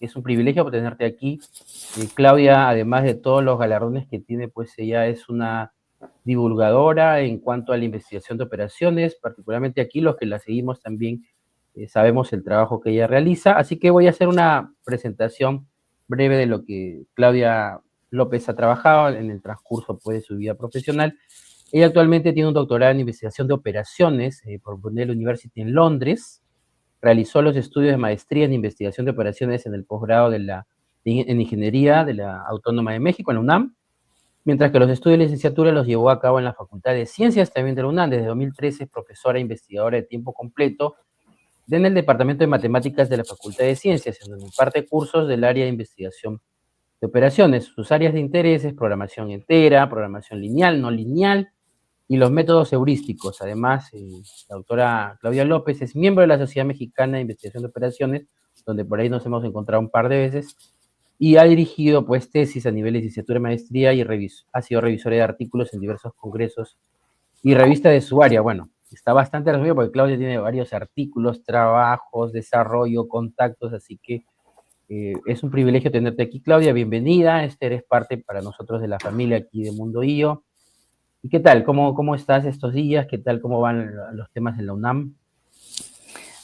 Es un privilegio tenerte aquí. Claudia, además de todos los galardones que tiene, pues ella es una divulgadora en cuanto a la investigación de operaciones, particularmente aquí los que la seguimos también sabemos el trabajo que ella realiza, así que voy a hacer una presentación breve de lo que Claudia López ha trabajado en el transcurso pues, de su vida profesional. Ella actualmente tiene un doctorado en investigación de operaciones por Brunel University en Londres. Realizó los estudios de maestría en investigación de operaciones en el posgrado en ingeniería de la Autónoma de México, en la UNAM, mientras que los estudios de licenciatura los llevó a cabo en la Facultad de Ciencias también de la UNAM. Desde 2013 es profesora e investigadora de tiempo completo en el Departamento de Matemáticas de la Facultad de Ciencias, en donde imparte cursos del área de investigación de operaciones. Sus áreas de interés es programación entera, programación lineal, no lineal, y los métodos heurísticos. Además, la doctora Claudia López es miembro de la Sociedad Mexicana de Investigación de Operaciones, donde por ahí nos hemos encontrado un par de veces, y ha dirigido pues tesis a nivel de licenciatura y maestría y ha sido revisora de artículos en diversos congresos y revistas de su área. Bueno, está bastante resumido porque Claudia tiene varios artículos, trabajos, desarrollo, contactos, así que es un privilegio tenerte aquí, Claudia. Bienvenida. Eres parte para nosotros de la familia aquí de Mundo IO. ¿Y qué tal? ¿Cómo estás estos días? ¿Qué tal? ¿Cómo van los temas en la UNAM?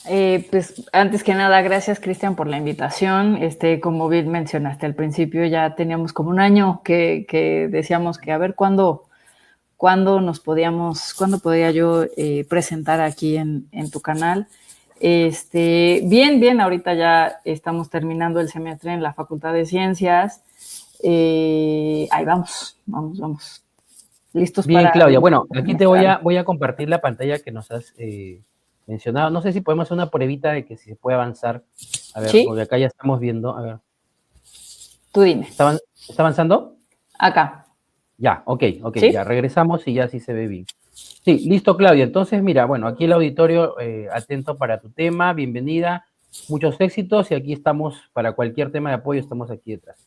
Pues antes que nada, gracias Cristian por la invitación. Como bien mencionaste al principio, ya teníamos como un año que decíamos que a ver cuándo cuándo podía yo presentar aquí en tu canal. Bien, ahorita ya estamos terminando el semestre en la Facultad de Ciencias. Ahí vamos. Listos Bien, para... Claudia. Bueno, aquí te voy a compartir la pantalla que nos has mencionado. No sé si podemos hacer una pruebita de que si se puede avanzar. A ver, Sí, porque acá ya estamos viendo. A ver, tú dime. ¿está avanzando? Acá. Ya, ok, ya ¿Sí? regresamos y ya sí se ve bien. Sí, listo, Claudia. Entonces, mira, bueno, aquí el auditorio atento para tu tema, bienvenida, muchos éxitos y aquí estamos para cualquier tema de apoyo, estamos aquí detrás.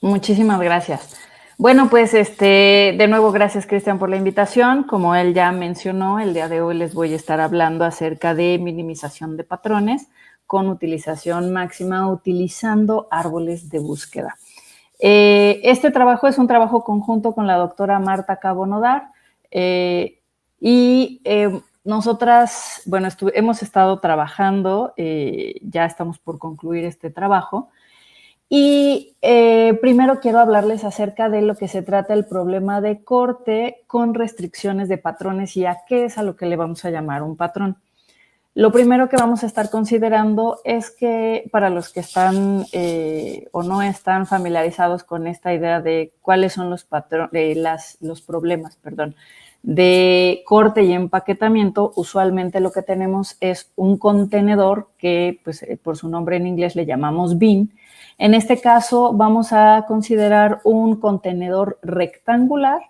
Muchísimas gracias. Bueno, pues de nuevo, gracias Cristian por la invitación. Como él ya mencionó, el día de hoy les voy a estar hablando acerca de minimización de patrones con utilización máxima utilizando árboles de búsqueda. Este trabajo es un trabajo conjunto con la doctora Marta Cabo Nodar y nosotras, bueno, hemos estado trabajando, ya estamos por concluir este trabajo. Y primero quiero hablarles acerca de lo que se trata el problema de corte con restricciones de patrones y a qué es a lo que le vamos a llamar un patrón. Lo primero que vamos a estar considerando es que para los que están o no están familiarizados con esta idea de cuáles son los problemas, de corte y empaquetamiento, usualmente lo que tenemos es un contenedor que, pues, por su nombre en inglés le llamamos bin. En este caso vamos a considerar un contenedor rectangular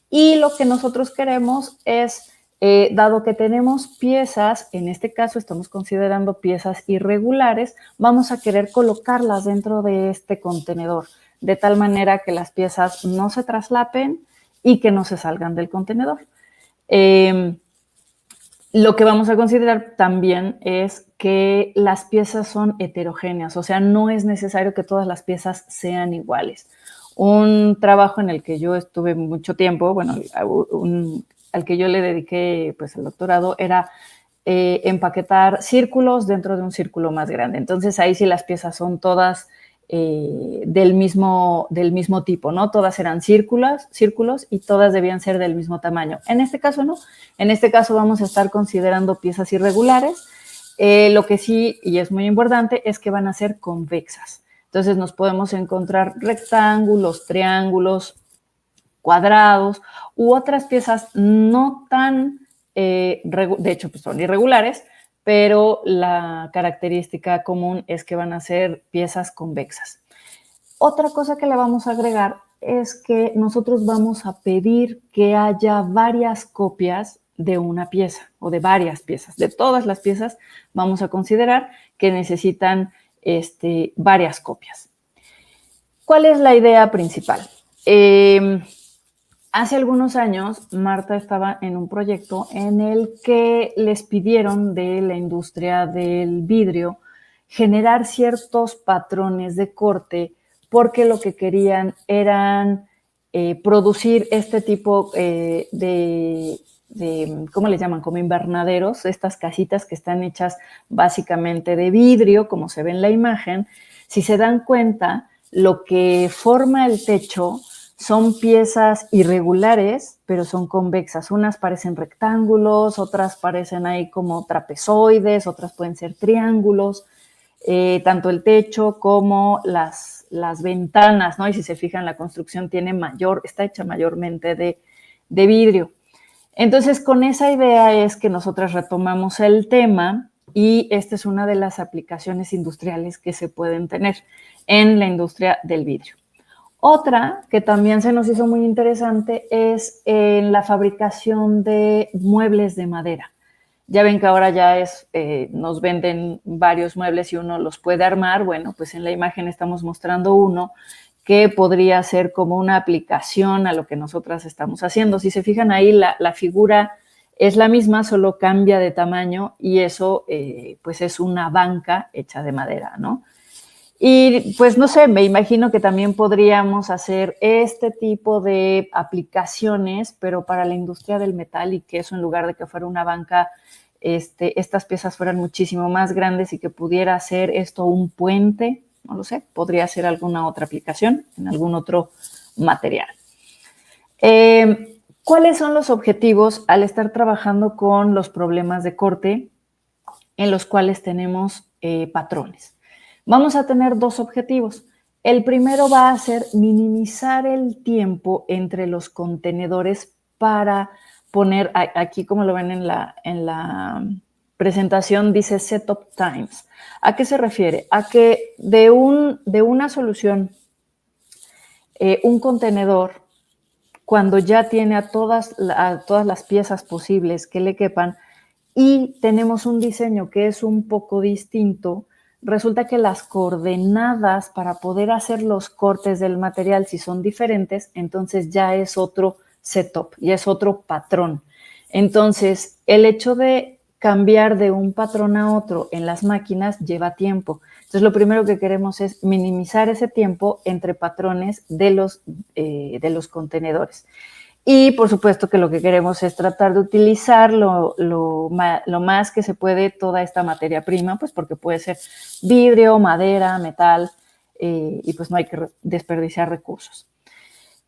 y lo que nosotros queremos es, dado que tenemos piezas, en este caso estamos considerando piezas irregulares, vamos a querer colocarlas dentro de este contenedor, de tal manera que las piezas no se traslapen y que no se salgan del contenedor. Lo que vamos a considerar también es que las piezas son heterogéneas, o sea, no es necesario que todas las piezas sean iguales. Un trabajo en el que yo estuve mucho tiempo, bueno, al que yo le dediqué pues el doctorado, era empaquetar círculos dentro de un círculo más grande. Entonces ahí sí las piezas son todas del mismo tipo, ¿no? Todas eran círculos y todas debían ser del mismo tamaño. En este caso no. En este caso vamos a estar considerando piezas irregulares. Lo que sí, y es muy importante, es que van a ser convexas. Entonces nos podemos encontrar rectángulos, triángulos, cuadrados u otras piezas no tan, de hecho, pues son irregulares, pero la característica común es que van a ser piezas convexas. Otra cosa que le vamos a agregar es que nosotros vamos a pedir que haya varias copias de una pieza o de varias piezas. De todas las piezas vamos a considerar que necesitan varias copias. ¿Cuál es la idea principal? Hace algunos años, Marta estaba en un proyecto en el que les pidieron de la industria del vidrio generar ciertos patrones de corte porque lo que querían eran producir este tipo de, ¿cómo le llaman? Como invernaderos, estas casitas que están hechas básicamente de vidrio, como se ve en la imagen. Si se dan cuenta, lo que forma el techo son piezas irregulares, pero son convexas. Unas parecen rectángulos, otras parecen ahí como trapezoides, otras pueden ser triángulos. Tanto el techo como las ventanas, ¿no? Y si se fijan, la construcción está hecha mayormente de vidrio. Entonces, con esa idea es que nosotras retomamos el tema y esta es una de las aplicaciones industriales que se pueden tener en la industria del vidrio. Otra que también se nos hizo muy interesante es en la fabricación de muebles de madera. Ya ven que ahora ya nos venden varios muebles y uno los puede armar. Bueno, pues en la imagen estamos mostrando uno que podría ser como una aplicación a lo que nosotras estamos haciendo. Si se fijan ahí, la figura es la misma, solo cambia de tamaño y eso pues es una banca hecha de madera, ¿no? Y pues no sé, me imagino que también podríamos hacer este tipo de aplicaciones, pero para la industria del metal y que eso en lugar de que fuera una banca, estas piezas fueran muchísimo más grandes y que pudiera hacer esto un puente, no lo sé, podría ser alguna otra aplicación en algún otro material. ¿Cuáles son los objetivos al estar trabajando con los problemas de corte en los cuales tenemos patrones? Vamos a tener dos objetivos. El primero va a ser minimizar el tiempo entre los contenedores para poner, aquí como lo ven en la presentación, dice setup times. ¿A qué se refiere? A que de una solución, un contenedor, cuando ya tiene a todas las piezas posibles que le quepan y tenemos un diseño que es un poco distinto, resulta que las coordenadas para poder hacer los cortes del material, si son diferentes, entonces ya es otro setup, ya es otro patrón. Entonces, el hecho de cambiar de un patrón a otro en las máquinas lleva tiempo. Entonces, lo primero que queremos es minimizar ese tiempo entre patrones de los contenedores. Y por supuesto que lo que queremos es tratar de utilizar lo más que se puede toda esta materia prima, pues porque puede ser vidrio, madera, metal, y pues no hay que desperdiciar recursos.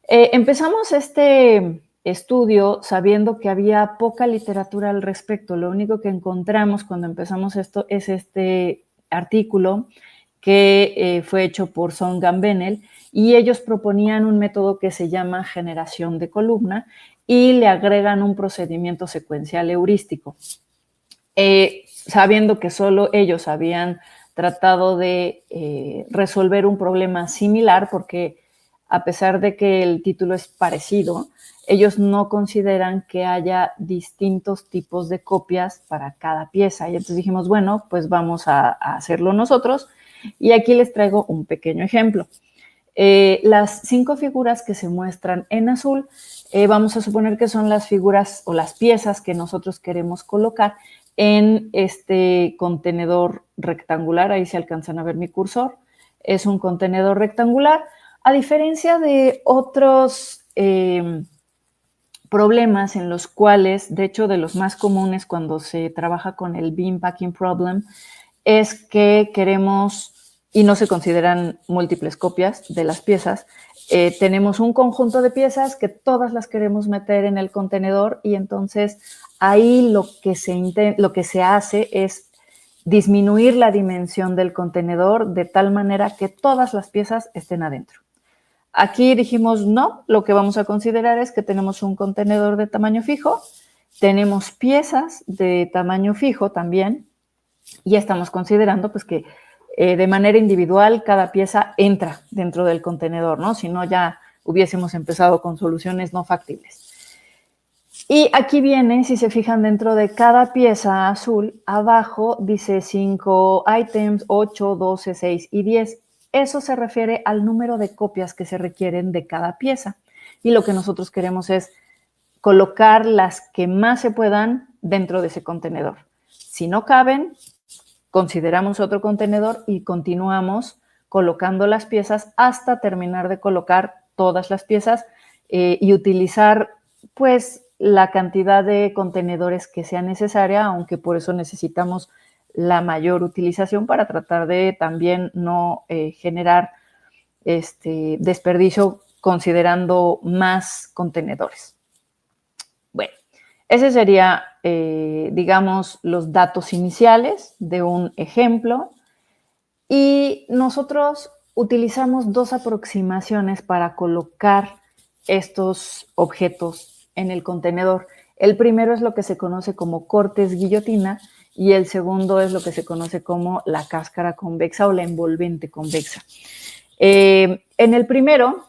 Empezamos este estudio sabiendo que había poca literatura al respecto. Lo único que encontramos cuando empezamos esto es este artículo que fue hecho por Songam Bennell, y ellos proponían un método que se llama generación de columna y le agregan un procedimiento secuencial heurístico. Sabiendo que solo ellos habían tratado de resolver un problema similar, porque a pesar de que el título es parecido, ellos no consideran que haya distintos tipos de copias para cada pieza. Y entonces dijimos, bueno, pues vamos a hacerlo nosotros. Y aquí les traigo un pequeño ejemplo. Las 5 figuras que se muestran en azul, vamos a suponer que son las figuras o las piezas que nosotros queremos colocar en este contenedor rectangular. Ahí se alcanzan a ver mi cursor. Es un contenedor rectangular. A diferencia de otros problemas en los cuales, de hecho, de los más comunes cuando se trabaja con el beam packing problem, es que queremos, y no se consideran múltiples copias de las piezas, tenemos un conjunto de piezas que todas las queremos meter en el contenedor y entonces ahí lo que se hace es disminuir la dimensión del contenedor de tal manera que todas las piezas estén adentro. Aquí dijimos no, lo que vamos a considerar es que tenemos un contenedor de tamaño fijo, tenemos piezas de tamaño fijo también, y estamos considerando pues que de manera individual cada pieza entra dentro del contenedor, ¿no? Si no, ya hubiésemos empezado con soluciones no factibles. Y aquí viene, si se fijan, dentro de cada pieza azul, abajo dice 5 items, 8, 12, 6 y 10. Eso se refiere al número de copias que se requieren de cada pieza. Y lo que nosotros queremos es colocar las que más se puedan dentro de ese contenedor. Si no caben, consideramos otro contenedor y continuamos colocando las piezas hasta terminar de colocar todas las piezas y utilizar pues la cantidad de contenedores que sea necesaria, aunque por eso necesitamos la mayor utilización para tratar de también no generar desperdicio considerando más contenedores. Bueno, ese sería, digamos, los datos iniciales de un ejemplo. Y nosotros utilizamos dos aproximaciones para colocar estos objetos en el contenedor. El primero es lo que se conoce como cortes guillotina y el segundo es lo que se conoce como la cáscara convexa o la envolvente convexa. En el primero,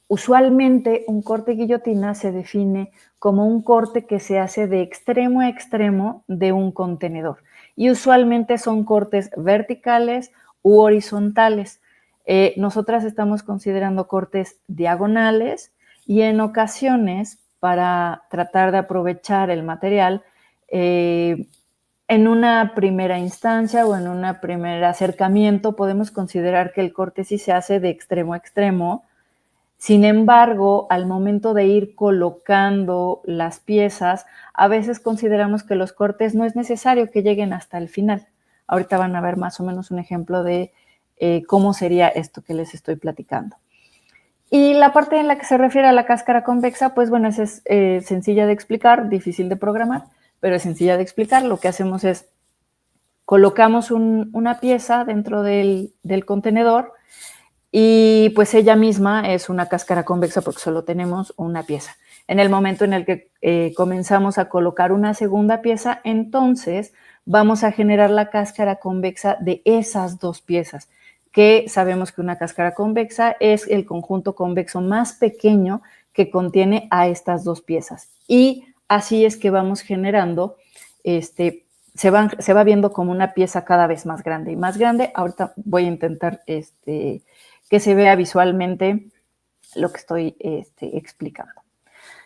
usualmente un corte guillotina se define como un corte que se hace de extremo a extremo de un contenedor y usualmente son cortes verticales u horizontales. Nosotras estamos considerando cortes diagonales y en ocasiones para tratar de aprovechar el material en una primera instancia o en un primer acercamiento podemos considerar que el corte sí se hace de extremo a extremo. Sin embargo, al momento de ir colocando las piezas, a veces consideramos que los cortes no es necesario que lleguen hasta el final. Ahorita van a ver más o menos un ejemplo de cómo sería esto que les estoy platicando. Y la parte en la que se refiere a la cáscara convexa, pues bueno, es sencilla de explicar, difícil de programar, pero es sencilla de explicar. Lo que hacemos es colocamos una pieza dentro del contenedor y pues ella misma es una cáscara convexa porque solo tenemos una pieza. En el momento en el que comenzamos a colocar una segunda pieza, entonces vamos a generar la cáscara convexa de esas dos piezas, que sabemos que una cáscara convexa es el conjunto convexo más pequeño que contiene a estas dos piezas. Y así es que vamos generando, se va viendo como una pieza cada vez más grande y más grande. Ahorita voy a intentar que se vea visualmente lo que estoy explicando.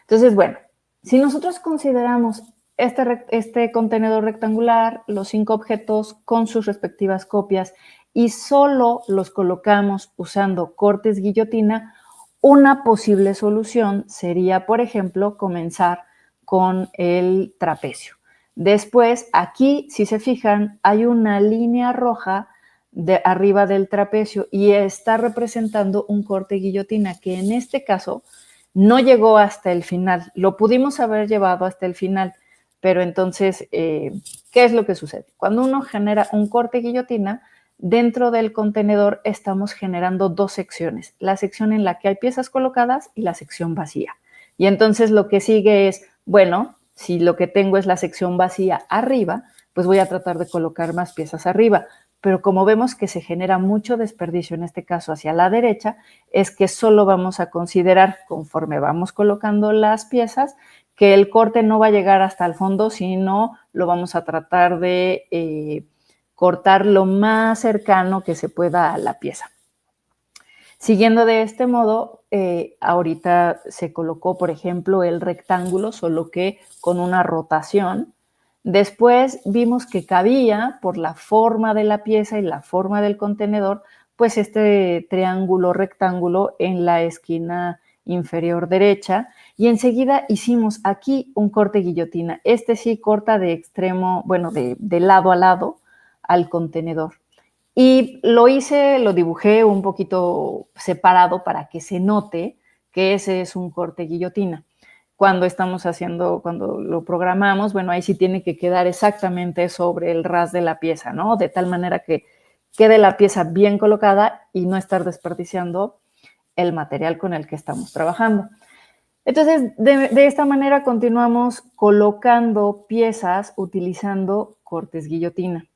Entonces, bueno, si nosotros consideramos este contenedor rectangular, los 5 objetos con sus respectivas copias y solo los colocamos usando cortes guillotina, una posible solución sería, por ejemplo, comenzar con el trapecio. Después, aquí, si se fijan, hay una línea roja de arriba del trapecio y está representando un corte guillotina que en este caso no llegó hasta el final. Lo pudimos haber llevado hasta el final, pero entonces, ¿qué es lo que sucede? Cuando uno genera un corte guillotina, dentro del contenedor estamos generando dos secciones, la sección en la que hay piezas colocadas y la sección vacía. Y entonces lo que sigue es, bueno, si lo que tengo es la sección vacía arriba, pues voy a tratar de colocar más piezas arriba. Pero como vemos que se genera mucho desperdicio, en este caso hacia la derecha, es que solo vamos a considerar, conforme vamos colocando las piezas, que el corte no va a llegar hasta el fondo, sino lo vamos a tratar de cortar lo más cercano que se pueda a la pieza. Siguiendo de este modo, ahorita se colocó, por ejemplo, el rectángulo, solo que con una rotación. Después vimos que cabía, por la forma de la pieza y la forma del contenedor, pues este triángulo rectángulo en la esquina inferior derecha y enseguida hicimos aquí un corte guillotina. Este sí corta de extremo, bueno, de lado a lado al contenedor. Y lo dibujé un poquito separado para que se note que ese es un corte guillotina. Cuando lo programamos, bueno, ahí sí tiene que quedar exactamente sobre el ras de la pieza, ¿no? De tal manera que quede la pieza bien colocada y no estar desperdiciando el material con el que estamos trabajando. Entonces, de esta manera continuamos colocando piezas utilizando cortes guillotina.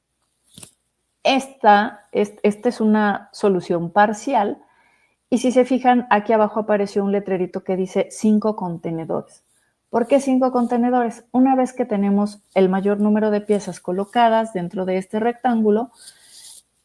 Esta es una solución parcial y si se fijan, aquí abajo apareció un letrerito que dice 5 contenedores. ¿Por qué 5 contenedores? Una vez que tenemos el mayor número de piezas colocadas dentro de este rectángulo,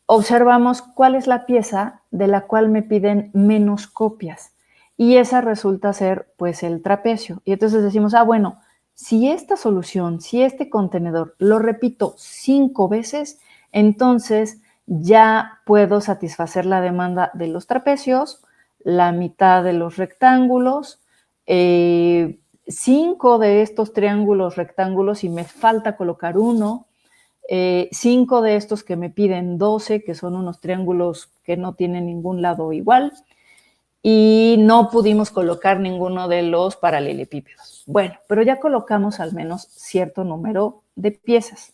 observamos cuál es la pieza de la cual me piden menos copias y esa resulta ser pues el trapecio. Y entonces decimos, bueno, Si esta solución, si este contenedor lo repito 5 veces, entonces ya puedo satisfacer la demanda de los trapecios, la mitad de los rectángulos, 5 de estos triángulos rectángulos y me falta colocar uno, 5 de estos que me piden 12, que son unos triángulos que no tienen ningún lado igual, y no pudimos colocar ninguno de los paralelepípedos. Bueno, pero ya colocamos al menos cierto número de piezas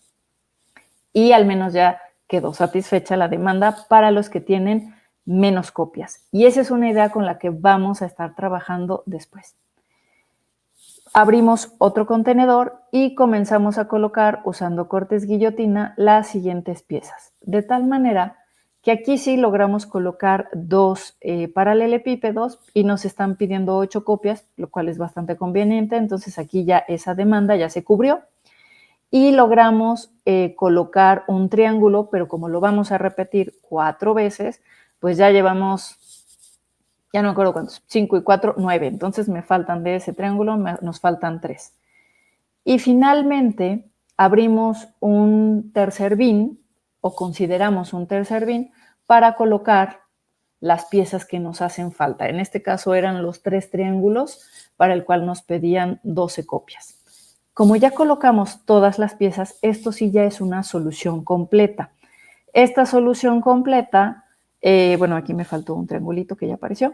y al menos ya quedó satisfecha la demanda para los que tienen menos copias. Y esa es una idea con la que vamos a estar trabajando después. Abrimos otro contenedor y comenzamos a colocar, usando cortes guillotina, las siguientes piezas. De tal manera que aquí sí logramos colocar 2 paralelepípedos y nos están pidiendo 8 copias, lo cual es bastante conveniente. Entonces aquí ya esa demanda ya se cubrió. Y logramos colocar un triángulo, pero como lo vamos a repetir 4 veces, pues ya llevamos, ya no me acuerdo cuántos, 5 y 4, 9. Entonces me faltan de ese triángulo, nos faltan 3. Y finalmente abrimos un tercer bin, o consideramos un tercer bin, para colocar las piezas que nos hacen falta. En este caso eran los 3 triángulos para el cual nos pedían 12 copias. Como ya colocamos todas las piezas, esto sí ya es una solución completa. Esta solución completa, bueno, aquí me faltó un triangulito que ya apareció.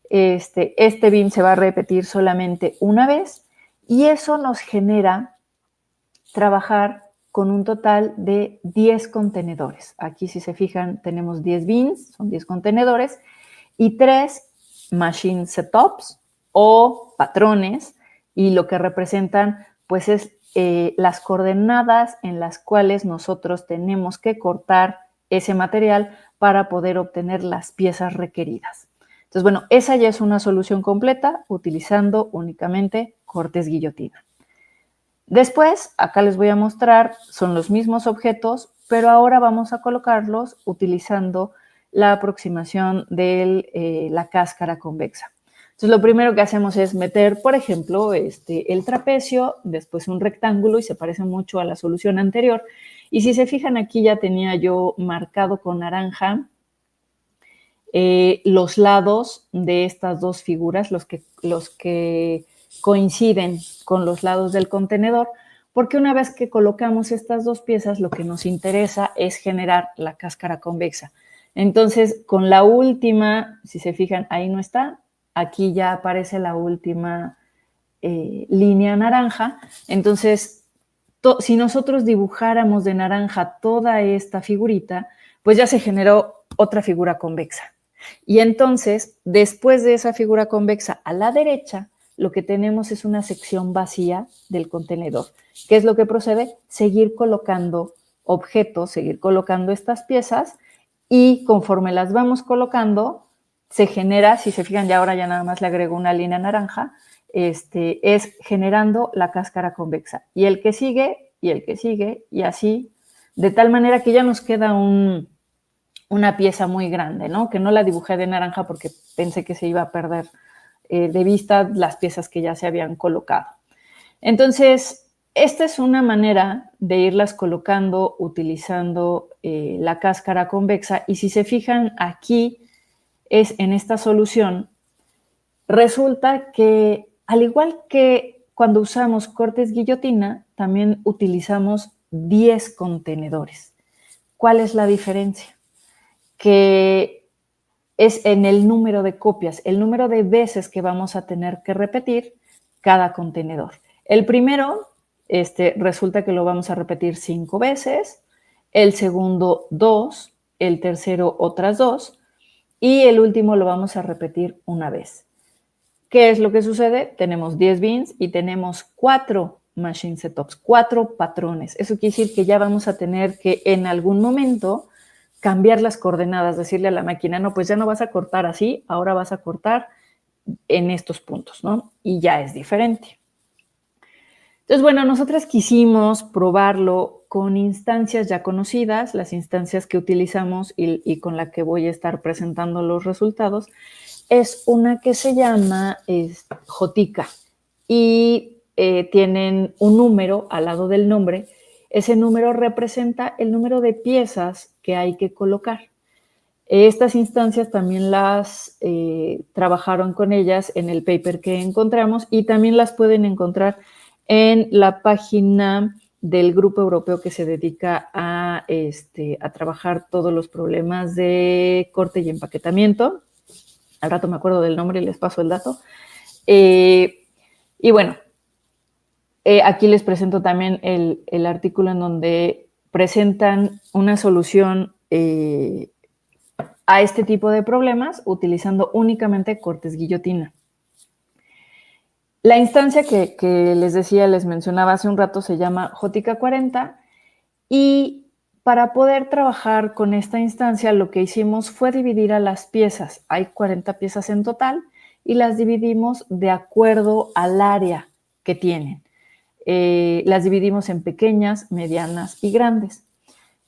Este bin se va a repetir solamente una vez y eso nos genera trabajar con un total de 10 contenedores. Aquí, si se fijan, tenemos 10 bins, son 10 contenedores, y 3 machine setups o patrones, y lo que representan pues es las coordenadas en las cuales nosotros tenemos que cortar ese material para poder obtener las piezas requeridas. Entonces, bueno, esa ya es una solución completa utilizando únicamente cortes guillotina. Después, acá les voy a mostrar, son los mismos objetos, pero ahora vamos a colocarlos utilizando la aproximación de la cáscara convexa. Entonces, lo primero que hacemos es meter, por ejemplo, el trapecio, después un rectángulo, y se parece mucho a la solución anterior. Y si se fijan, aquí ya tenía yo marcado con naranja los lados de estas dos figuras, los que coinciden con los lados del contenedor, porque una vez que colocamos estas dos piezas, lo que nos interesa es generar la cáscara convexa. Entonces, con la última, si se fijan, ahí no está, aquí ya aparece la última línea naranja. Entonces, si nosotros dibujáramos de naranja toda esta figurita, pues ya se generó otra figura convexa. Y entonces, después de esa figura convexa a la derecha, lo que tenemos es una sección vacía del contenedor. ¿Qué es lo que procede? Seguir colocando objetos, seguir colocando estas piezas, y conforme las vamos colocando, se genera, si se fijan, ya ahora ya nada más le agrego una línea naranja, es generando la cáscara convexa. Y el que sigue, y el que sigue, y así, de tal manera que ya nos queda una pieza muy grande, ¿no? Que no la dibujé de naranja porque pensé que se iba a perder de vista las piezas que ya se habían colocado. Entonces, esta es una manera de irlas colocando utilizando la cáscara convexa, y si se fijan aquí, es en esta solución, resulta que al igual que cuando usamos cortes guillotina, también utilizamos 10 contenedores. ¿Cuál es la diferencia? Que es en el número de copias, el número de veces que vamos a tener que repetir cada contenedor. El primero, resulta que lo vamos a repetir 5 veces, el segundo 2, el tercero otras 2, y el último lo vamos a repetir una vez. ¿Qué es lo que sucede? Tenemos 10 bins y tenemos 4 machine setups, 4 patrones. Eso quiere decir que ya vamos a tener que en algún momento cambiar las coordenadas, decirle a la máquina, no, pues ya no vas a cortar así, ahora vas a cortar en estos puntos, ¿no? Y ya es diferente. Entonces, bueno, nosotras quisimos probarlo con instancias ya conocidas, las instancias que utilizamos y con la que voy a estar presentando los resultados, es una que se llama Jotica. Y tienen un número al lado del nombre. Ese número representa el número de piezas que hay que colocar. Estas instancias también las trabajaron con ellas en el paper que encontramos y también las pueden encontrar en la página del grupo europeo que se dedica a trabajar todos los problemas de corte y empaquetamiento. Al rato me acuerdo del nombre y les paso el dato. Y bueno, aquí les presento también el artículo en donde presentan una solución a este tipo de problemas utilizando únicamente cortes guillotina. La instancia que les decía, les mencionaba hace un rato, se llama JK 40 y para poder trabajar con esta instancia lo que hicimos fue dividir a las piezas. Hay 40 piezas en total y las dividimos de acuerdo al área que tienen. Las dividimos en pequeñas, medianas y grandes.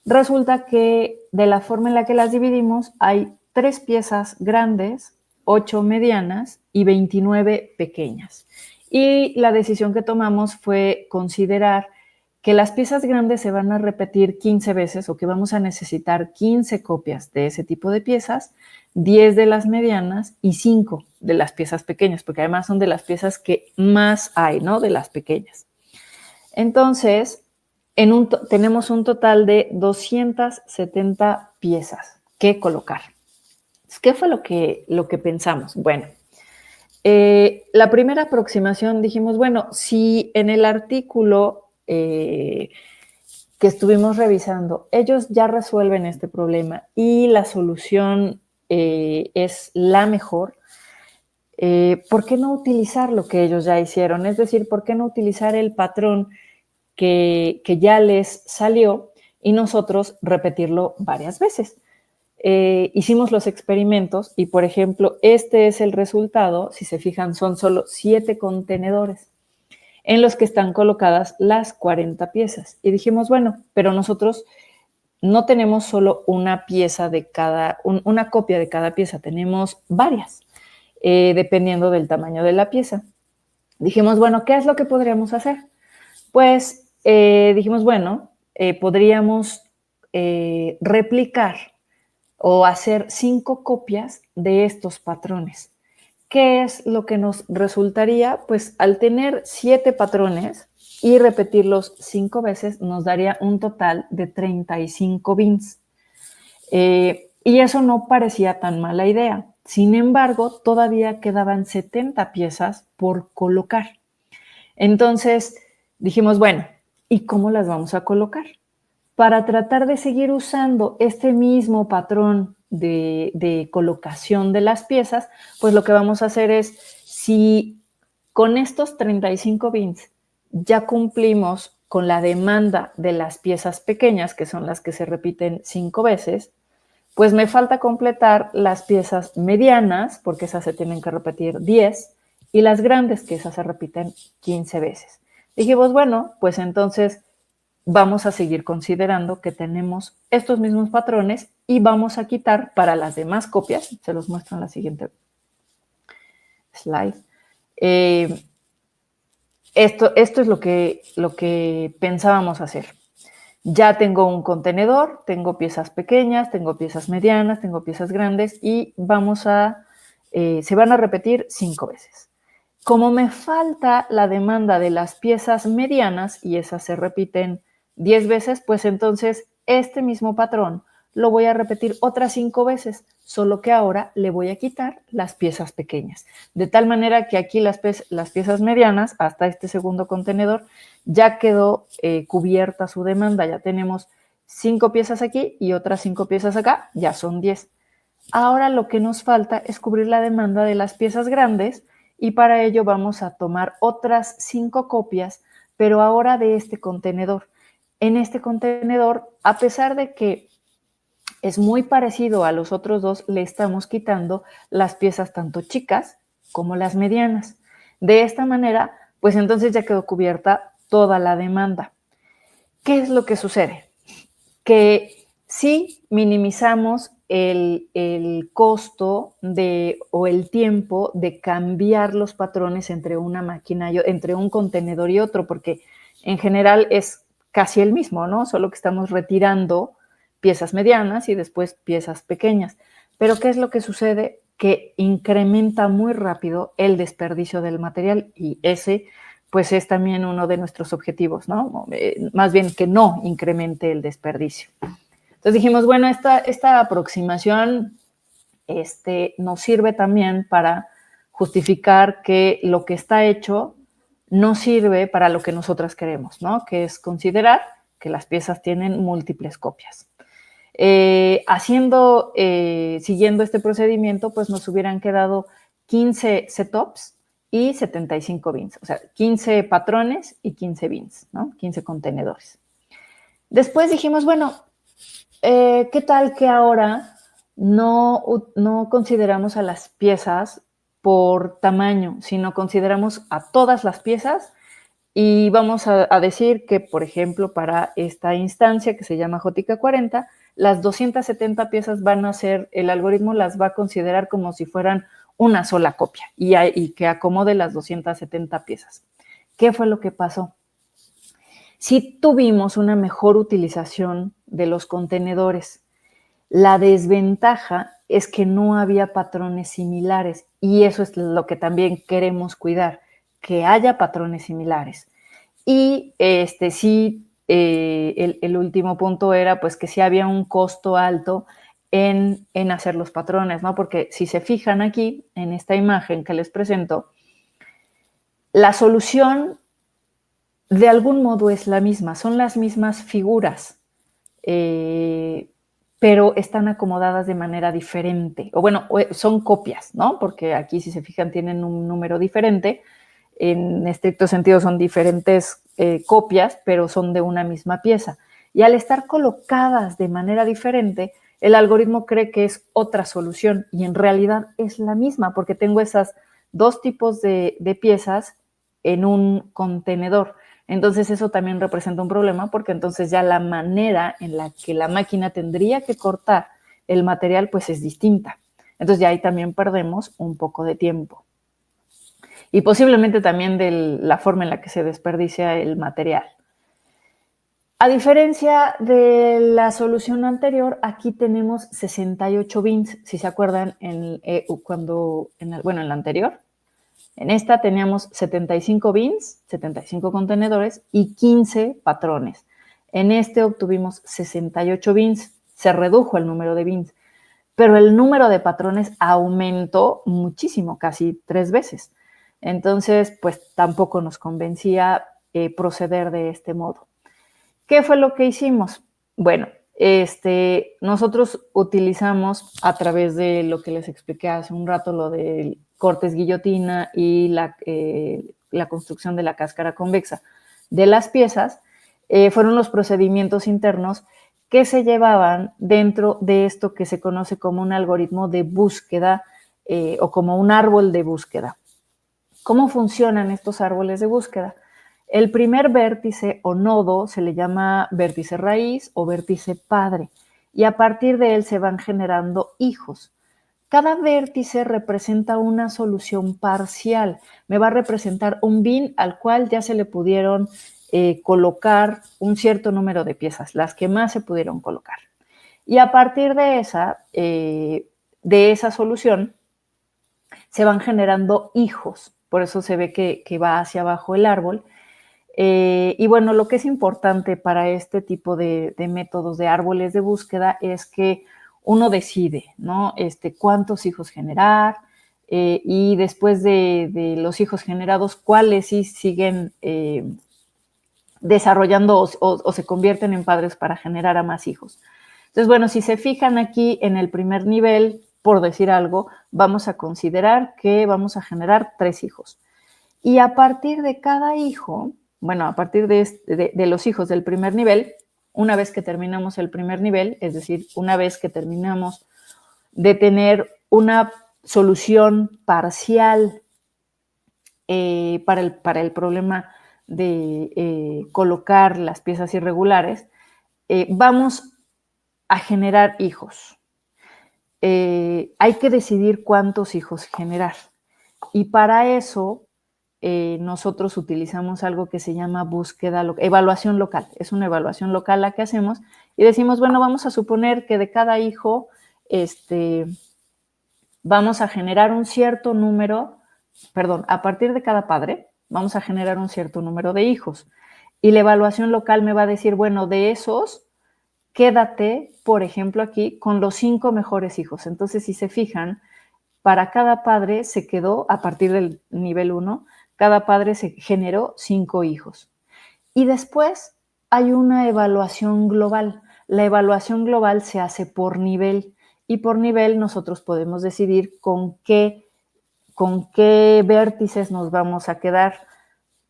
Resulta que de la forma en la que las dividimos hay 3 piezas grandes, 8 medianas y 29 pequeñas. Y la decisión que tomamos fue considerar que las piezas grandes se van a repetir 15 veces o que vamos a necesitar 15 copias de ese tipo de piezas, 10 de las medianas y 5 de las piezas pequeñas, porque además son de las piezas que más hay, ¿no? De las pequeñas. Entonces, tenemos un total de 270 piezas que colocar. ¿Qué fue lo que pensamos? Bueno, la primera aproximación dijimos, bueno, si en el artículo que estuvimos revisando, ellos ya resuelven este problema y la solución es la mejor, ¿por qué no utilizar lo que ellos ya hicieron? Es decir, ¿por qué no utilizar el patrón que ya les salió y nosotros repetirlo varias veces? Hicimos los experimentos y, por ejemplo, este es el resultado. Si se fijan, son solo 7 contenedores en los que están colocadas las 40 piezas. Y dijimos, bueno, pero nosotros no tenemos solo una pieza de una copia de cada pieza, tenemos varias, dependiendo del tamaño de la pieza. Dijimos, bueno, ¿qué es lo que podríamos hacer? Pues dijimos, bueno, podríamos replicar o hacer 5 copias de estos patrones. ¿Qué es lo que nos resultaría? Pues al tener 7 patrones y repetirlos 5 veces, nos daría un total de 35 bins. Y eso no parecía tan mala idea. Sin embargo, todavía quedaban 70 piezas por colocar. Entonces dijimos, bueno, ¿y cómo las vamos a colocar? Para tratar de seguir usando este mismo patrón de colocación de las piezas, pues lo que vamos a hacer es, si con estos 35 bins ya cumplimos con la demanda de las piezas pequeñas, que son las que se repiten 5 veces, pues me falta completar las piezas medianas, porque esas se tienen que repetir 10, y las grandes, que esas se repiten 15 veces. Dijimos, bueno, pues entonces vamos a seguir considerando que tenemos estos mismos patrones y vamos a quitar para las demás copias, se los muestro en la siguiente slide. Esto es lo que pensábamos hacer. Ya tengo un contenedor, tengo piezas pequeñas, tengo piezas medianas, tengo piezas grandes y se van a repetir 5 veces. Como me falta la demanda de las piezas medianas y esas se repiten 10 veces, pues entonces este mismo patrón lo voy a repetir otras 5 veces, solo que ahora le voy a quitar las piezas pequeñas. De tal manera que aquí las piezas medianas, hasta este segundo contenedor, ya quedó cubierta su demanda. Ya tenemos 5 piezas aquí y otras 5 piezas acá, ya son 10. Ahora lo que nos falta es cubrir la demanda de las piezas grandes y para ello vamos a tomar otras 5 copias, pero ahora de este contenedor. En este contenedor, a pesar de que es muy parecido a los otros dos, le estamos quitando las piezas tanto chicas como las medianas. De esta manera, pues entonces ya quedó cubierta toda la demanda. ¿Qué es lo que sucede? Que si minimizamos el costo o el tiempo de cambiar los patrones entre una máquina entre un contenedor y otro, porque en general es casi el mismo, ¿no? Solo que estamos retirando piezas medianas y después piezas pequeñas. Pero ¿qué es lo que sucede? Que incrementa muy rápido el desperdicio del material, y ese pues es también uno de nuestros objetivos, ¿no? Más bien que no incremente el desperdicio. Entonces dijimos, bueno, esta aproximación nos sirve también para justificar que lo que está hecho no sirve para lo que nosotras queremos, ¿no? Que es considerar que las piezas tienen múltiples copias. Siguiendo este procedimiento, pues nos hubieran quedado 15 setups y 75 bins, o sea, 15 patrones y 15 bins, ¿no? 15 contenedores. Después dijimos, bueno, ¿qué tal que ahora no consideramos a las piezas por tamaño, sino consideramos a todas las piezas? Y vamos a decir que, por ejemplo, para esta instancia que se llama JK40, las 270 piezas el algoritmo las va a considerar como si fueran una sola copia y que acomode las 270 piezas. ¿Qué fue lo que pasó? Sí tuvimos una mejor utilización de los contenedores. La desventaja es que no había patrones similares, y eso es lo que también queremos cuidar, que haya patrones similares. Y el último punto era pues que sí había un costo alto en hacer los patrones, ¿no? Porque si se fijan aquí en esta imagen que les presento, la solución de algún modo es la misma, son las mismas figuras, pero están acomodadas de manera diferente, o bueno, son copias, ¿no? Porque aquí, si se fijan, tienen un número diferente. En estricto sentido son diferentes copias, pero son de una misma pieza. Y al estar colocadas de manera diferente, el algoritmo cree que es otra solución, y en realidad es la misma, porque tengo esas dos tipos de piezas en un contenedor. Entonces eso también representa un problema, porque entonces ya la manera en la que la máquina tendría que cortar el material pues es distinta. Entonces ya ahí también perdemos un poco de tiempo. Y posiblemente también de la forma en la que se desperdicia el material. A diferencia de la solución anterior, aquí tenemos 68 bins, si se acuerdan, en la anterior. En esta teníamos 75 bins, 75 contenedores y 15 patrones. En este obtuvimos 68 bins, se redujo el número de bins, pero el número de patrones aumentó muchísimo, casi 3 veces. Entonces, pues tampoco nos convencía proceder de este modo. ¿Qué fue lo que hicimos? Bueno, nosotros utilizamos, a través de lo que les expliqué hace un rato, lo de cortes guillotina y la construcción de la cáscara convexa de las piezas, fueron los procedimientos internos que se llevaban dentro de esto que se conoce como un algoritmo de búsqueda o como un árbol de búsqueda. ¿Cómo funcionan estos árboles de búsqueda? El primer vértice o nodo se le llama vértice raíz o vértice padre, y a partir de él se van generando hijos. Cada vértice representa una solución parcial. Me va a representar un bin al cual ya se le pudieron colocar un cierto número de piezas, las que más se pudieron colocar. Y a partir de esa solución se van generando hijos. Por eso se ve que va hacia abajo el árbol. Y bueno, lo que es importante para este tipo de métodos de árboles de búsqueda es que uno decide, ¿no? Cuántos hijos generar, y después de los hijos generados, cuáles sí siguen desarrollando o se convierten en padres para generar a más hijos. Entonces, bueno, si se fijan aquí en el primer nivel, por decir algo, vamos a considerar que vamos a generar 3 hijos. Y a partir de cada hijo, bueno, a partir de los hijos del primer nivel, una vez que terminamos el primer nivel, es decir, una vez que terminamos de tener una solución parcial para el problema de colocar las piezas irregulares, vamos a generar hijos. hay que decidir cuántos hijos generar. Y para eso nosotros utilizamos algo que se llama evaluación local. Es una evaluación local la que hacemos y decimos, bueno, vamos a suponer que de cada hijo vamos a generar un cierto número, a partir de cada padre, vamos a generar un cierto número de hijos. Y la evaluación local me va a decir, bueno, de esos, quédate, por ejemplo, aquí con los 5 mejores hijos. Entonces, si se fijan, para cada padre se quedó, a partir del nivel 1, cada padre se generó 5 hijos. Y después hay una evaluación global. La evaluación global se hace por nivel y por nivel nosotros podemos decidir con qué vértices nos vamos a quedar.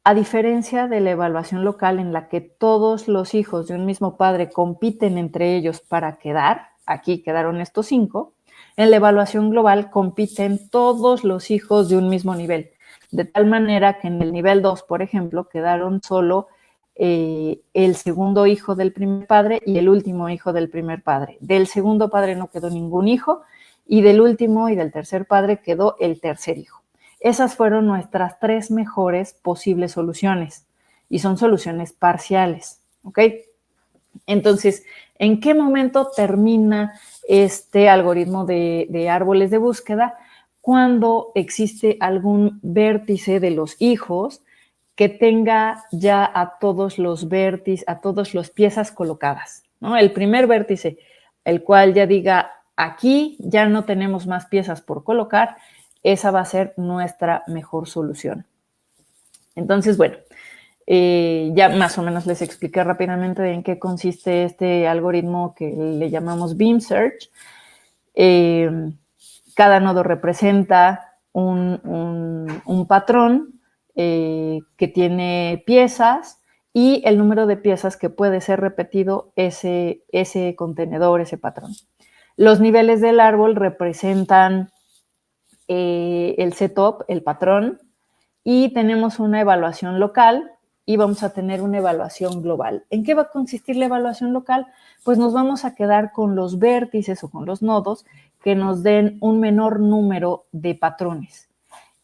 A diferencia de la evaluación local en la que todos los hijos de un mismo padre compiten entre ellos para quedar, aquí quedaron estos 5, en la evaluación global compiten todos los hijos de un mismo nivel, de tal manera que en el nivel 2, por ejemplo, quedaron solo el segundo hijo del primer padre y el último hijo del primer padre. Del segundo padre no quedó ningún hijo y del último y del tercer padre quedó el tercer hijo. Esas fueron nuestras 3 mejores posibles soluciones y son soluciones parciales, ¿ok? Entonces, ¿en qué momento termina este algoritmo de árboles de búsqueda? Cuando existe algún vértice de los hijos que tenga ya a todos los vértices, a todas las piezas colocadas, ¿no? El primer vértice, el cual ya diga, aquí ya no tenemos más piezas por colocar, esa va a ser nuestra mejor solución. Entonces, bueno, ya más o menos les expliqué rápidamente en qué consiste este algoritmo que le llamamos Beam Search. Cada nodo representa un patrón que tiene piezas y el número de piezas que puede ser repetido ese contenedor, ese patrón. Los niveles del árbol representan el setup, el patrón, y tenemos una evaluación local y vamos a tener una evaluación global. ¿En qué va a consistir la evaluación local? Pues nos vamos a quedar con los vértices o con los nodos que nos den un menor número de patrones.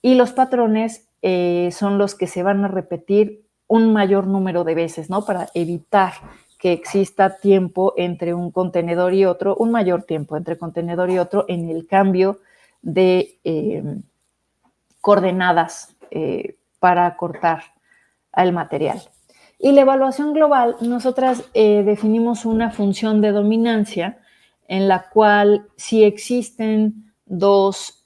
Y los patrones son los que se van a repetir un mayor número de veces, ¿no? Para evitar que exista tiempo entre un contenedor y otro, un mayor tiempo entre contenedor y otro en el cambio de coordenadas para cortar al material. Y la evaluación global, nosotras definimos una función de dominancia en la cual si existen 2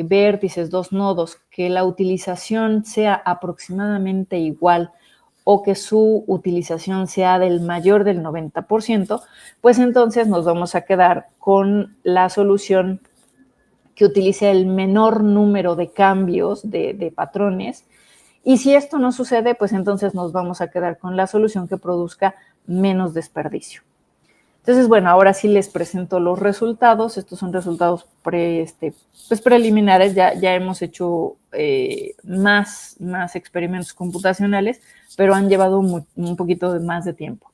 vértices, 2 nodos, que la utilización sea aproximadamente igual o que su utilización sea del mayor del 90%, pues entonces nos vamos a quedar con la solución que utilice el menor número de cambios de patrones. Y si esto no sucede, pues entonces nos vamos a quedar con la solución que produzca menos desperdicio. Entonces, bueno, ahora sí les presento los resultados. Estos son resultados pues preliminares. Ya hemos hecho más experimentos computacionales, pero han llevado un poquito más de tiempo.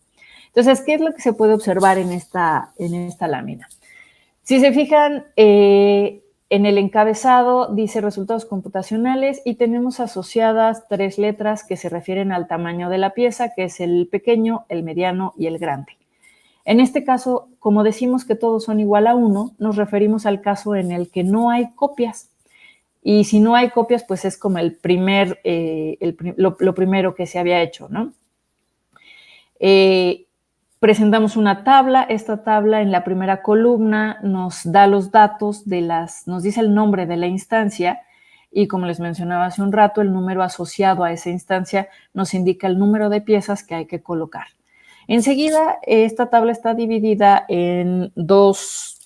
Entonces, ¿qué es lo que se puede observar en esta lámina? Si se fijan, en el encabezado dice resultados computacionales y tenemos asociadas 3 letras que se refieren al tamaño de la pieza, que es el pequeño, el mediano y el grande. En este caso, como decimos que todos son igual a 1, nos referimos al caso en el que no hay copias. Y si no hay copias, pues es como lo primero que se había hecho, ¿no? Presentamos una tabla. Esta tabla en la primera columna nos da los datos nos dice el nombre de la instancia y, como les mencionaba hace un rato, el número asociado a esa instancia nos indica el número de piezas que hay que colocar. Enseguida, esta tabla está dividida en 2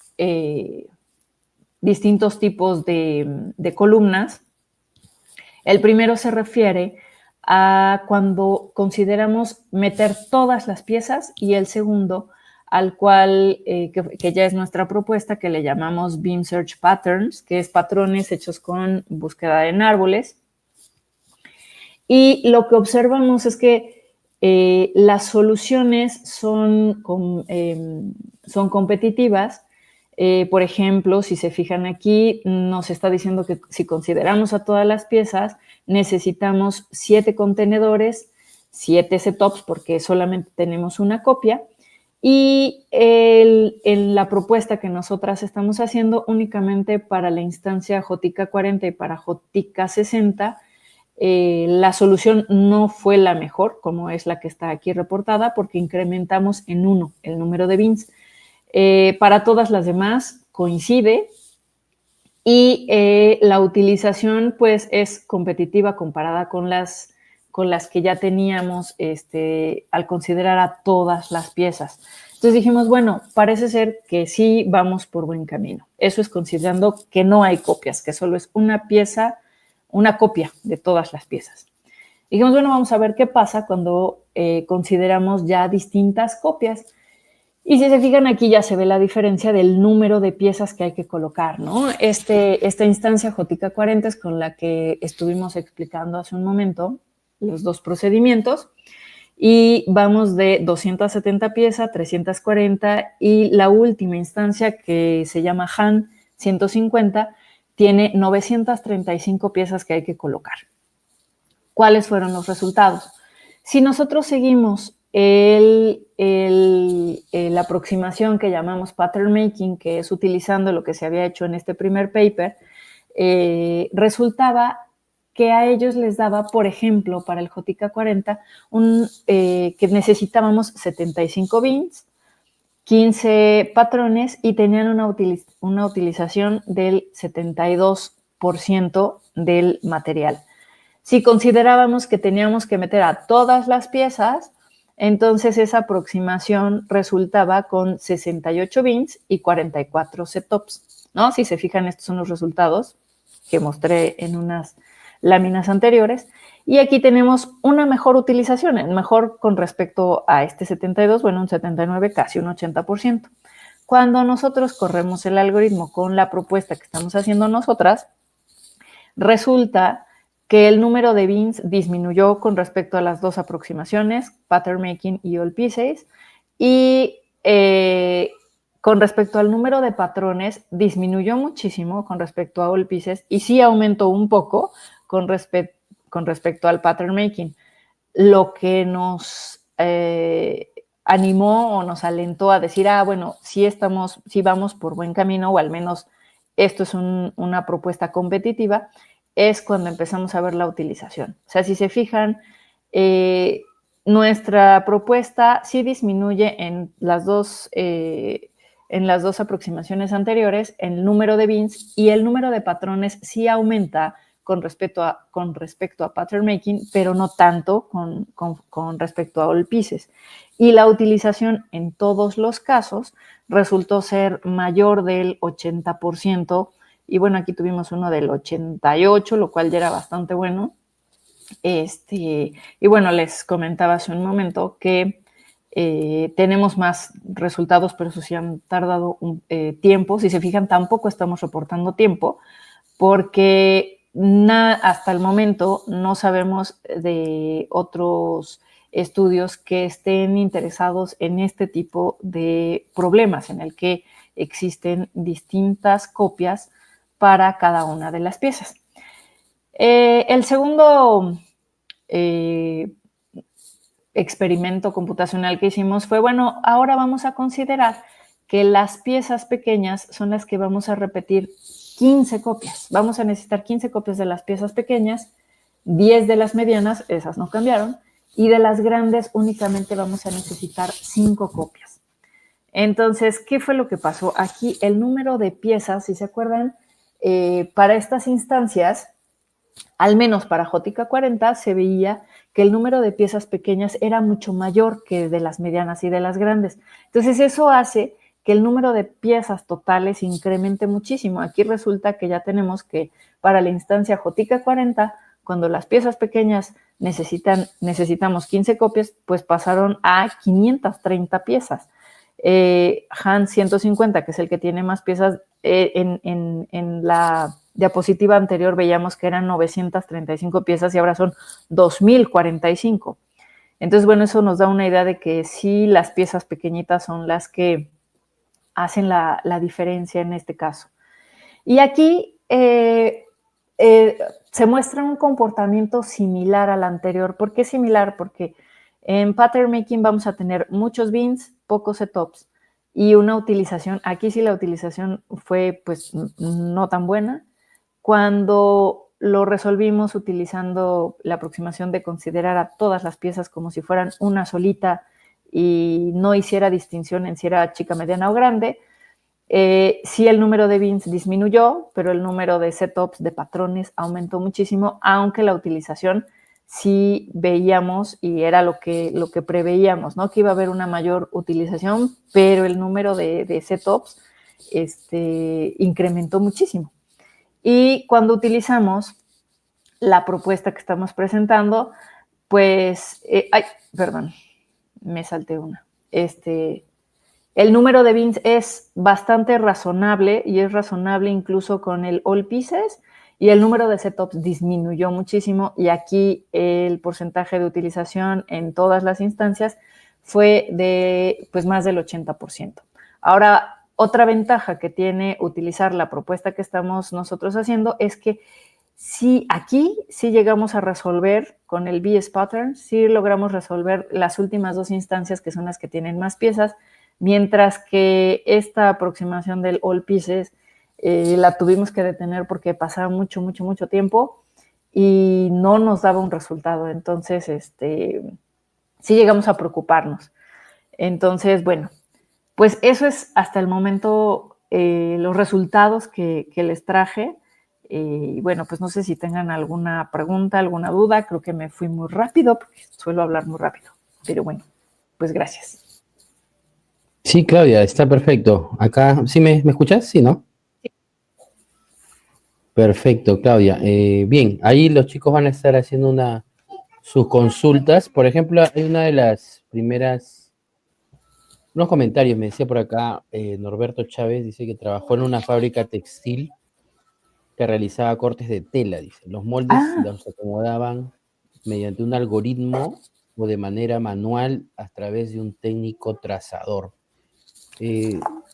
distintos tipos de columnas. El primero se refiere a cuando consideramos meter todas las piezas y el segundo al cual, que ya es nuestra propuesta, que le llamamos Beam Search Patterns, que es patrones hechos con búsqueda en árboles. Y lo que observamos es que las soluciones son competitivas, Por ejemplo, si se fijan aquí, nos está diciendo que si consideramos a todas las piezas, necesitamos 7 contenedores, 7 setups, porque solamente tenemos una copia, y en la propuesta que nosotras estamos haciendo únicamente para la instancia JTK40 y para JTK60, la solución no fue la mejor, como es la que está aquí reportada, porque incrementamos en 1 el número de bins. Para todas las demás coincide y la utilización pues es competitiva comparada con las que ya teníamos al considerar a todas las piezas. Entonces dijimos, bueno, parece ser que sí vamos por buen camino. Eso es considerando que no hay copias, que solo es una pieza, una copia de todas las piezas. Dijimos, bueno, vamos a ver qué pasa cuando consideramos ya distintas copias. Y si se fijan aquí ya se ve la diferencia del número de piezas que hay que colocar, ¿no? Esta instancia JTK40 es con la que estuvimos explicando hace un momento los dos procedimientos y vamos de 270 piezas, 340 y la última instancia que se llama Han 150 tiene 935 piezas que hay que colocar. ¿Cuáles fueron los resultados? Si nosotros seguimos la aproximación que llamamos pattern making, que es utilizando lo que se había hecho en este primer paper, resultaba que a ellos les daba, por ejemplo, para el JTK40, que necesitábamos 75 bins, 15 patrones y tenían una utilización del 72% del material. Si considerábamos que teníamos que meter a todas las piezas, entonces esa aproximación resultaba con 68 bins y 44 setups, ¿no? Si se fijan, estos son los resultados que mostré en unas láminas anteriores. Y aquí tenemos una mejor utilización, mejor con respecto a este 72, bueno, un 79, casi un 80%. Cuando nosotros corremos el algoritmo con la propuesta que estamos haciendo nosotras, resulta que el número de bins disminuyó con respecto a las dos aproximaciones, pattern making y all pieces, y con respecto al número de patrones disminuyó muchísimo con respecto a all pieces y sí aumentó un poco con respecto al pattern making, lo que nos animó o nos alentó a decir, bueno, sí vamos por buen camino, o al menos esto es una propuesta competitiva, es cuando empezamos a ver la utilización. O sea, si se fijan, nuestra propuesta sí disminuye en las dos aproximaciones anteriores el número de bins y el número de patrones sí aumenta con respecto a pattern making, pero no tanto con respecto a all pieces. Y la utilización en todos los casos resultó ser mayor del 80%. Y bueno, aquí tuvimos uno del 88, lo cual ya era bastante bueno. Y bueno, les comentaba hace un momento que tenemos más resultados, pero eso sí han tardado un tiempo. Si se fijan, tampoco estamos reportando tiempo, porque hasta el momento no sabemos de otros estudios que estén interesados en este tipo de problemas, en el que existen distintas copias para cada una de las piezas. El segundo experimento computacional que hicimos fue, bueno, ahora vamos a considerar que las piezas pequeñas son las que vamos a repetir 15 copias. Vamos a necesitar 15 copias de las piezas pequeñas, 10 de las medianas, esas no cambiaron, y de las grandes únicamente vamos a necesitar 5 copias. Entonces, ¿qué fue lo que pasó? Aquí el número de piezas, si se acuerdan, para estas instancias, al menos para JTK40, se veía que el número de piezas pequeñas era mucho mayor que de las medianas y de las grandes. Entonces, eso hace que el número de piezas totales incremente muchísimo. Aquí resulta que ya tenemos que para la instancia JTK40, cuando las piezas pequeñas necesitamos 15 copias, pues pasaron a 530 piezas. Han 150, que es el que tiene más piezas, en la diapositiva anterior veíamos que eran 935 piezas y ahora son 2045. Entonces, bueno, eso nos da una idea de que sí, las piezas pequeñitas son las que hacen la diferencia en este caso. Y aquí se muestra un comportamiento similar al anterior. ¿Por qué similar? Porque en pattern making vamos a tener muchos beans, pocos setups y una utilización. Aquí sí la utilización fue pues no tan buena. Cuando lo resolvimos utilizando la aproximación de considerar a todas las piezas como si fueran una solita y no hiciera distinción en si era chica, mediana o grande, sí el número de beans disminuyó, pero el número de setups, de patrones, aumentó muchísimo, aunque la utilización sí veíamos y era lo que preveíamos, ¿no? Que iba a haber una mayor utilización, pero el número de setups incrementó muchísimo. Y cuando utilizamos la propuesta que estamos presentando, pues, perdón, me salté una. El número de beans es bastante razonable y es razonable incluso con el all pieces y el número de setups disminuyó muchísimo y aquí el porcentaje de utilización en todas las instancias fue de pues más del 80%. Ahora, otra ventaja que tiene utilizar la propuesta que estamos nosotros haciendo es que sí, aquí sí llegamos a resolver con el BS pattern, sí logramos resolver las últimas dos instancias que son las que tienen más piezas, mientras que esta aproximación del all pieces la tuvimos que detener porque pasaba mucho tiempo y no nos daba un resultado. Entonces, sí llegamos a preocuparnos. Entonces, bueno, pues eso es hasta el momento los resultados que les traje. Y bueno, pues no sé si tengan alguna pregunta, alguna duda. Creo que me fui muy rápido porque suelo hablar muy rápido. Pero bueno, pues gracias. Sí, Claudia, está perfecto. Acá, ¿sí me escuchas? Sí, ¿no? Sí. Perfecto, Claudia. Bien, ahí los chicos van a estar haciendo sus consultas. Por ejemplo, hay una de las primeras, unos comentarios, me decía por acá, Norberto Chávez, dice que trabajó en una fábrica textil que realizaba cortes de tela, dice. Los moldes los acomodaban mediante un algoritmo o de manera manual a través de un técnico trazador.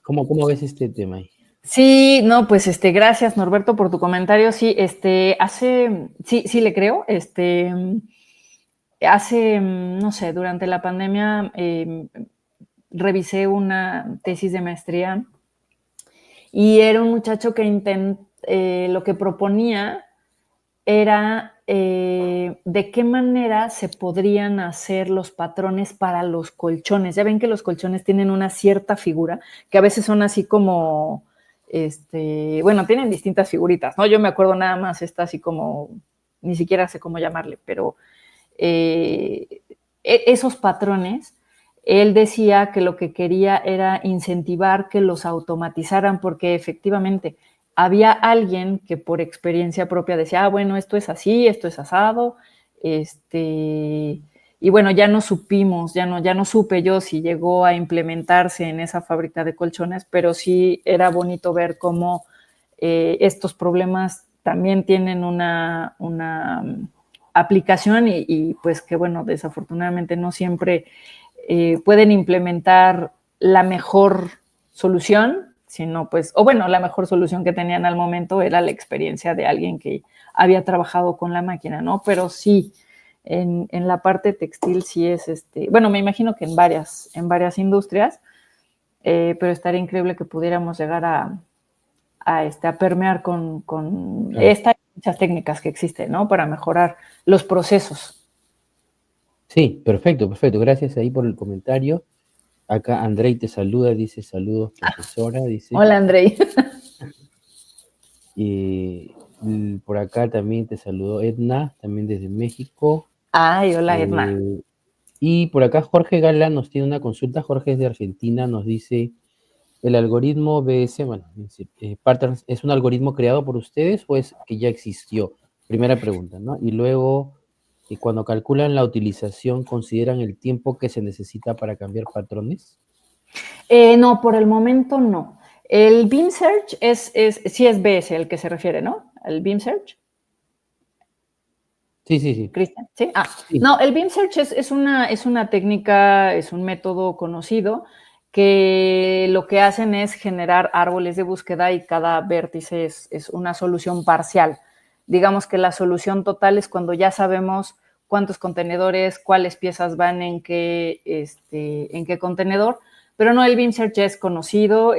¿Cómo ves este tema ahí? Sí, no, pues gracias Norberto por tu comentario. Sí, sí le creo. Hace, no sé, durante la pandemia revisé una tesis de maestría y era un muchacho que lo que proponía era de qué manera se podrían hacer los patrones para los colchones. Ya ven que los colchones tienen una cierta figura, que a veces son así como, bueno, tienen distintas figuritas, ¿no? Yo me acuerdo nada más esta así como, ni siquiera sé cómo llamarle, pero esos patrones, él decía que lo que quería era incentivar que los automatizaran porque efectivamente había alguien que por experiencia propia decía, bueno, esto es así, esto es asado, y bueno, ya no supimos, ya no supe yo si llegó a implementarse en esa fábrica de colchones, pero sí era bonito ver cómo estos problemas también tienen una aplicación y pues que bueno, desafortunadamente no siempre pueden implementar la mejor solución, sino pues, o bueno, la mejor solución que tenían al momento era la experiencia de alguien que había trabajado con la máquina, ¿no? Pero sí, en la parte textil sí es, bueno, me imagino que en varias industrias, pero estaría increíble que pudiéramos llegar a permear con estas muchas técnicas que existen, ¿no? Para mejorar los procesos. Sí, perfecto. Gracias ahí por el comentario. Acá Andrei te saluda, dice saludos, profesora, dice. Hola, Andrei. Por acá también te saludó Edna, también desde México. Ay, hola, Edna. Y por acá Jorge Gala nos tiene una consulta. Jorge es de Argentina, nos dice, ¿el algoritmo BS, bueno, Patterns, es un algoritmo creado por ustedes o es que ya existió? Primera pregunta, ¿no? Y luego, cuando calculan la utilización, ¿consideran el tiempo que se necesita para cambiar patrones? No, por el momento no. El Beam Search sí es BS el que se refiere, ¿no? El Beam Search. Sí. Cristian, ¿sí? Sí. No, el Beam Search es una técnica, es un método conocido que lo que hacen es generar árboles de búsqueda y cada vértice es una solución parcial. Digamos que la solución total es cuando ya sabemos cuántos contenedores, cuáles piezas van en qué contenedor, pero no, el Beam Search ya es conocido,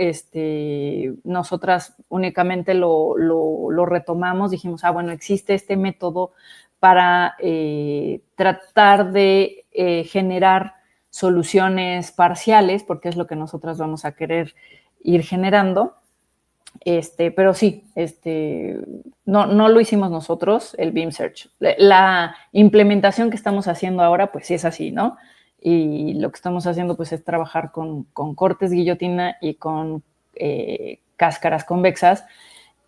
nosotras únicamente lo retomamos, dijimos, bueno, existe este método para tratar de generar soluciones parciales, porque es lo que nosotras vamos a querer ir generando. Pero sí, no lo hicimos nosotros, el Beam Search. La implementación que estamos haciendo ahora, pues sí es así, ¿no? Y lo que estamos haciendo, pues es trabajar con cortes guillotina y con cáscaras convexas.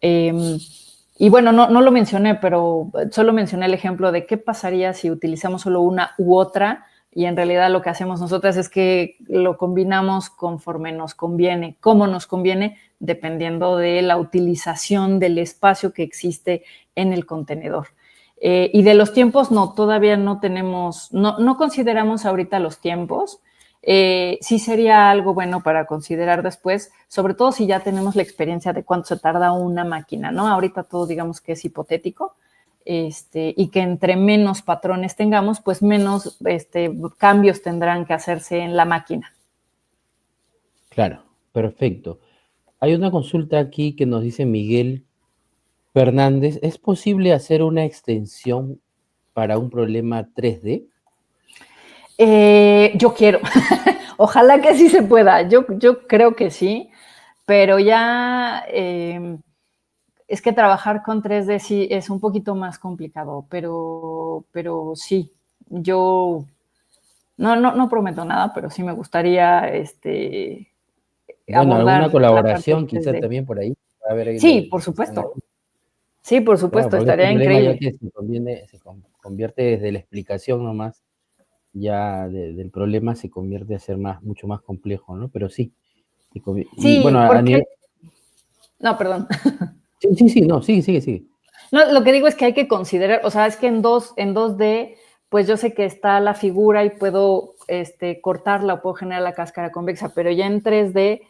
Y bueno, no lo mencioné, pero solo mencioné el ejemplo de qué pasaría si utilizamos solo una u otra, y en realidad lo que hacemos nosotras es que lo combinamos conforme nos conviene, cómo nos conviene, dependiendo de la utilización del espacio que existe en el contenedor. Y de los tiempos, no, todavía no tenemos, no consideramos ahorita los tiempos. Sí sería algo bueno para considerar después, sobre todo si ya tenemos la experiencia de cuánto se tarda una máquina, ¿no? Ahorita todo digamos que es hipotético, y que entre menos patrones tengamos, pues menos cambios tendrán que hacerse en la máquina. Claro, perfecto. Hay una consulta aquí que nos dice Miguel Fernández. ¿Es posible hacer una extensión para un problema 3D? Yo quiero. Ojalá que sí se pueda. Yo creo que sí, pero ya es que trabajar con 3D sí es un poquito más complicado, pero sí, yo no prometo nada, pero sí me gustaría Bueno, abordar alguna la parte colaboración quizá 3D. también por ahí. A ver, Sí, por supuesto. Sí, por claro, supuesto, porque este estaría problema ya increíble. que convierte desde la explicación nomás, ya del problema se convierte a ser mucho más complejo, ¿no? Pero sí. Y bueno, Sí, a porque... nivel... No, perdón. Sí, no, sigue. No, lo que digo es que hay que considerar, o sea, es que en 2D, pues yo sé que está la figura y puedo cortarla o puedo generar la cáscara convexa, pero ya en 3D,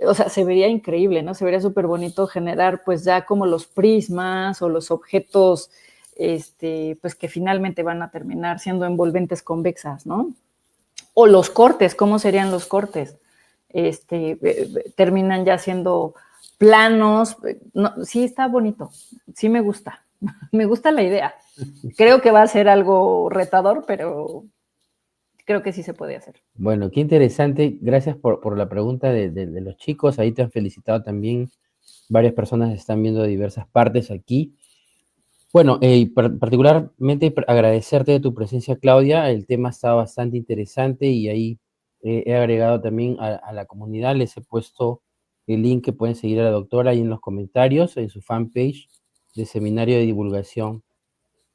o sea, se vería increíble, ¿no? Se vería súper bonito generar pues ya como los prismas o los objetos, pues que finalmente van a terminar siendo envolventes convexas, ¿no? O los cortes, ¿cómo serían los cortes? Terminan ya siendo planos. No, sí, está bonito, sí me gusta, me gusta la idea. Creo que va a ser algo retador, pero creo que sí se puede hacer. Bueno, qué interesante. Gracias por la pregunta de los chicos. Ahí te han felicitado también. Varias personas están viendo de diversas partes aquí. Bueno, particularmente agradecerte de tu presencia, Claudia. El tema está bastante interesante y ahí he agregado también a la comunidad. Les he puesto el link que pueden seguir a la doctora ahí en los comentarios, en su fanpage de Seminario de Divulgación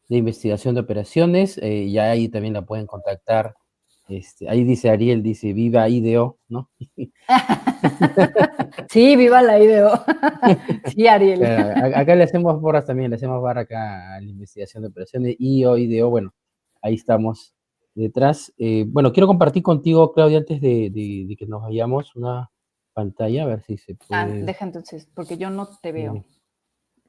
de Investigación de Operaciones. Ya ahí también la pueden contactar. Ahí dice Ariel, dice viva IDEO, ¿no? Sí, viva la IDEO. Sí, Ariel. Acá le hacemos porras también, le hacemos barra acá a la investigación de operaciones, IDEO, bueno, ahí estamos detrás. Bueno, quiero compartir contigo, Claudia, antes de que nos vayamos, una pantalla, a ver si se puede. Deja entonces, porque yo no te veo.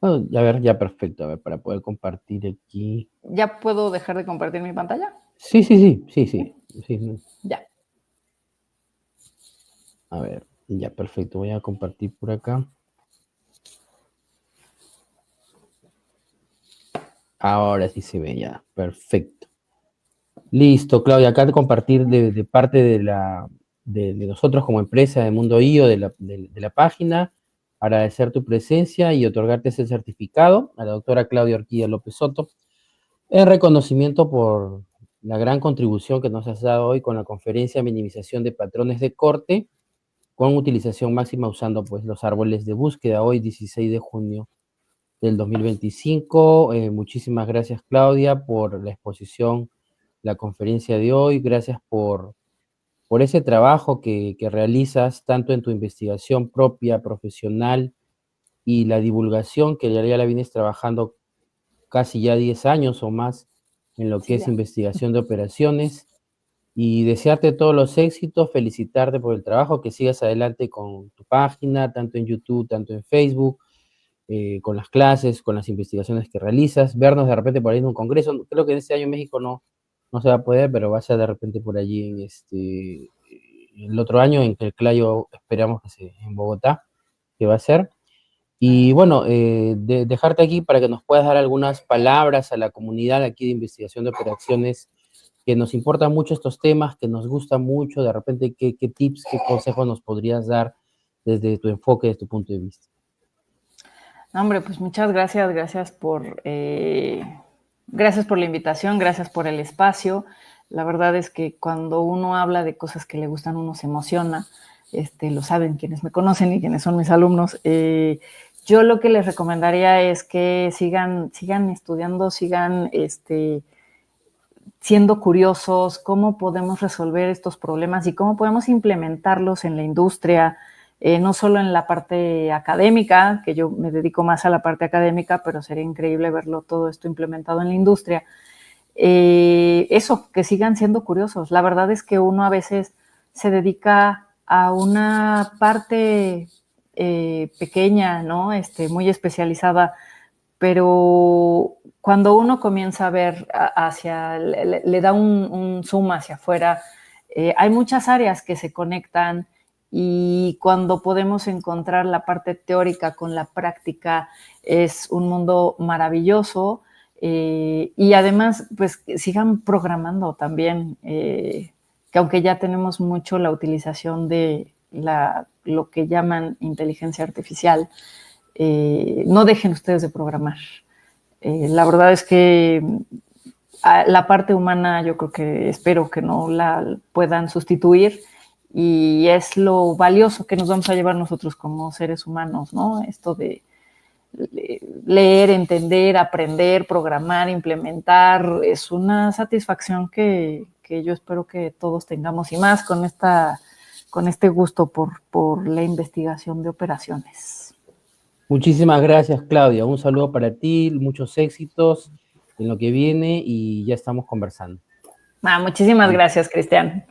A ver, ya perfecto, a ver, para poder compartir aquí. ¿Ya puedo dejar de compartir mi pantalla? Sí. Ya. A ver, ya perfecto, voy a compartir por acá. Ahora sí se ve ya, perfecto. Listo, Claudia, acá de compartir de parte de nosotros como empresa de Mundo IO, de la página, agradecer tu presencia y otorgarte ese certificado a la doctora Claudia Orquídea López Soto, en reconocimiento por la gran contribución que nos has dado hoy con la conferencia Minimización de Patrones de Corte, con utilización máxima usando pues los árboles de búsqueda, hoy 16 de junio del 2025. Muchísimas gracias, Claudia, por la exposición, la conferencia de hoy. Gracias por ese trabajo que realizas tanto en tu investigación propia, profesional, y la divulgación que ya la vienes trabajando casi ya 10 años o más en lo que Sí, es ya. investigación de operaciones. y desearte todos los éxitos, felicitarte por el trabajo, que sigas adelante con tu página, tanto en YouTube, tanto en Facebook, con las clases, con las investigaciones que realizas, vernos de repente por ahí en un congreso. Creo que en este año en México no se va a poder, pero va a ser de repente por allí en el otro año en que el Clayo esperamos que en Bogotá, que va a ser. Y bueno, dejarte aquí para que nos puedas dar algunas palabras a la comunidad aquí de investigación de operaciones, que nos importan mucho estos temas, que nos gustan mucho, de repente, qué tips, qué consejos nos podrías dar desde tu enfoque, desde tu punto de vista. Hombre, pues muchas gracias, gracias por la invitación, gracias por el espacio. La verdad es que cuando uno habla de cosas que le gustan, uno se emociona. Lo saben quienes me conocen y quienes son mis alumnos. Yo lo que les recomendaría es que sigan estudiando, sigan siendo curiosos, cómo podemos resolver estos problemas y cómo podemos implementarlos en la industria, no solo en la parte académica, que yo me dedico más a la parte académica, pero sería increíble verlo todo esto implementado en la industria. Eso, que sigan siendo curiosos. La verdad es que uno a veces se dedica a una parte pequeña, ¿no? Muy especializada, pero cuando uno comienza a ver le da un zoom hacia afuera, hay muchas áreas que se conectan, y cuando podemos encontrar la parte teórica con la práctica es un mundo maravilloso. Y además, pues sigan programando también, que aunque ya tenemos mucho la utilización de lo que llaman inteligencia artificial, no dejen ustedes de programar. La verdad es que la parte humana yo creo que espero que no la puedan sustituir, y es lo valioso que nos vamos a llevar nosotros como seres humanos, ¿no? Esto de leer, entender, aprender, programar, implementar, es una satisfacción que yo espero que todos tengamos, y más con este gusto por la investigación de operaciones. Muchísimas gracias, Claudia. Un saludo para ti, muchos éxitos en lo que viene y ya estamos conversando. Muchísimas gracias, Cristian.